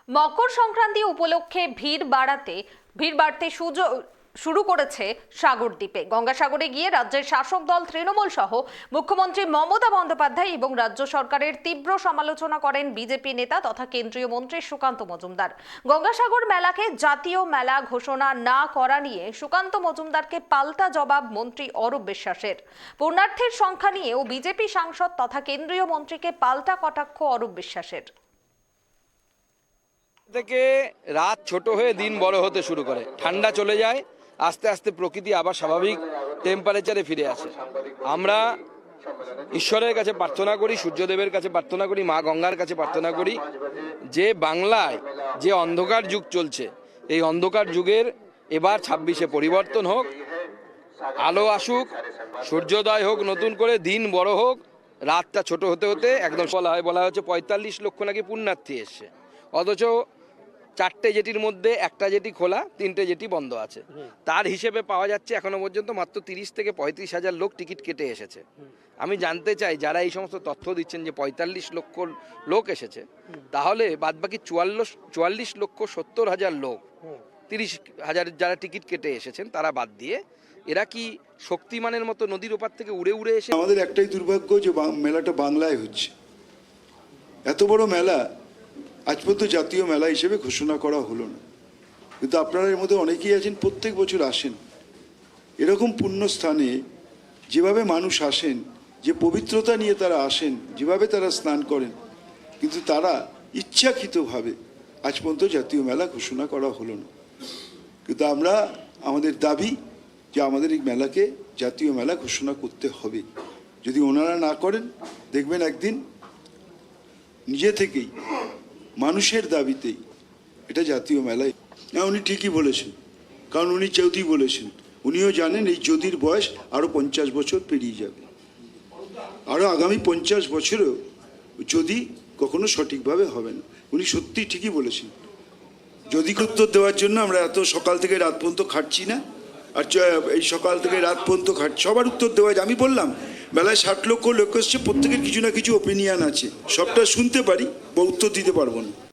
মকর সংক্রান্তি উপলক্ষে ভিড় বাড়তে শুরু করেছে সাগরদ্বীপে। গঙ্গাসাগরে গিয়ে রাজ্যের শাসক দল তৃণমূল সহ মুখ্যমন্ত্রী মমতা বন্দ্যোপাধ্যায় এবং রাজ্য সরকারের তীব্র সমালোচনা করেন বিজেপি নেতা তথা কেন্দ্রীয় মন্ত্রী সুকান্ত মজুমদার। গঙ্গাসাগর মেলাকে জাতীয় মেলা ঘোষণা না করা নিয়ে সুকান্ত মজুমদারকে পাল্টা জবাব মন্ত্রী অরূপ বিশ্বাসের। পুণ্যার্থীর সংখ্যা নিয়েও বিজেপি সাংসদ তথা কেন্দ্রীয় মন্ত্রীকে পাল্টা কটাক্ষ অরূপ বিশ্বাসের। থেকে রাত ছোট হয়ে দিন বড় হতে শুরু করে, ঠান্ডা চলে যায়, আস্তে আস্তে প্রকৃতি আবার স্বাভাবিক টেম্পারেচারে ফিরে আসে। আমরা ঈশ্বরের কাছে প্রার্থনা করি, সূর্যদেবের কাছে প্রার্থনা করি, মা গঙ্গার কাছে প্রার্থনা করি যে বাংলায় যে অন্ধকার যুগ চলছে, এই অন্ধকার যুগের এবার 26-এ পরিবর্তন হোক, আলো আসুক, সূর্যোদয় হোক, নতুন করে দিন বড় হোক, রাতটা ছোট হতে হতে একদম বলা হচ্ছে 45 লক্ষ নাকি পুণ্যার্থী এসছে, অথচ 4টে জেটির মধ্যে একটা জেটি খোলা, 3টে জেটি বন্ধ আছে। তার হিসেবে পাওয়া যাচ্ছে এখনো পর্যন্ত মাত্র 30 থেকে 35 হাজার লোক টিকিট কেটে এসেছে। আমি জানতে চাই যারা এই সমস্ত তথ্য দিচ্ছেন যে 45 লক্ষ লোক এসেছে, তাহলে বাদবাকি 44 লক্ষ 70 হাজার লোক, 30 হাজার যারা টিকিট কেটে এসেছেন তারা বাদ দিয়ে এরা কি শক্তিমানের মতো নদীর ওপার থেকে উড়ে উড়ে এসে? আমাদের একটাই দুর্ভাগ্য যে মেলাটা বাংলায় হচ্ছে। এত বড় মেলা আজ পর্যন্ত জাতীয় মেলা হিসেবে ঘোষণা করা হলো না। কিন্তু আপনারা এর মধ্যে অনেকেই আছেন, প্রত্যেক বছর আসেন। এরকম পুণ্য স্থানে যেভাবে মানুষ আসেন, যে পবিত্রতা নিয়ে তারা আসেন, যেভাবে তারা স্নান করেন, কিন্তু তারা ইচ্ছাকৃতভাবে আজ পর্যন্ত জাতীয় মেলা ঘোষণা করা হলো না। কিন্তু আমাদের দাবি যে আমাদের এই মেলাকে জাতীয় মেলা ঘোষণা করতে হবে। যদি ওনারা না করেন, দেখবেন একদিন নিজে থেকেই মানুষের দাবিতেই এটা জাতীয় মেলায় না। উনি ঠিকই বলেছেন, কারণ উনি চৌধুরী বলেছেন, উনিও জানেন এই যদির বয়স আরও 50 বছর পেরিয়ে যাবে, আরও আগামী 50 বছরেও যদি কখনো সঠিকভাবে হবে না। উনি সত্যি ঠিকই বলেছেন। যদি উত্তর দেওয়ার জন্য আমরা এত সকাল থেকে রাত পর্যন্ত খাটছি না, আর এই সকাল থেকে রাত পর্যন্ত খাটছি, সবার উত্তর দেওয়া যায়। আমি বললাম মেলায় 60 লক্ষ লোক এসছে, প্রত্যেকের কিছু না কিছু ওপিনিয়ন আছে, সবটা শুনতে পারি বা উত্তর দিতে পারবো না।